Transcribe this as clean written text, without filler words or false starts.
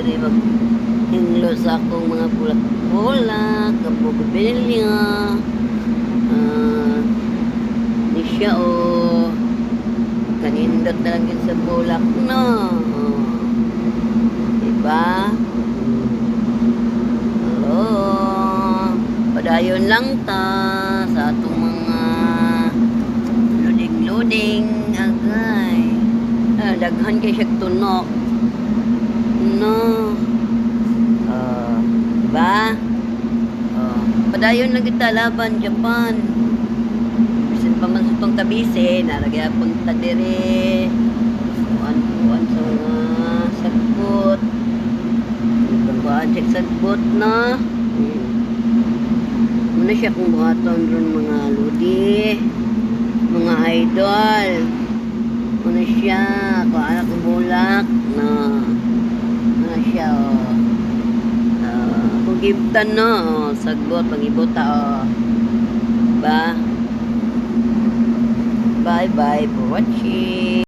diri mag hinglo sa akong mga bulak-bulak, kabugabilya. Ah, ni siya o kanindot na lang yun sa bulak no. Diba? Hello. Padayon lang ta sa atong mga loading agay. Daghan kay siya tunok. No. Diba? Padayon lang kita laban Japan. Bisan pa man sa itong tabise, nalagay punta dire. Kuan sa mga sagbot. Kuan check sagbot na. Muna siya kung buhaton ron mga ludi, mga idol. Muna siya, kung anak ng bulak na muna siya kung gibtan no, sagbot, pag-ibuta ba? Bye bye for watching.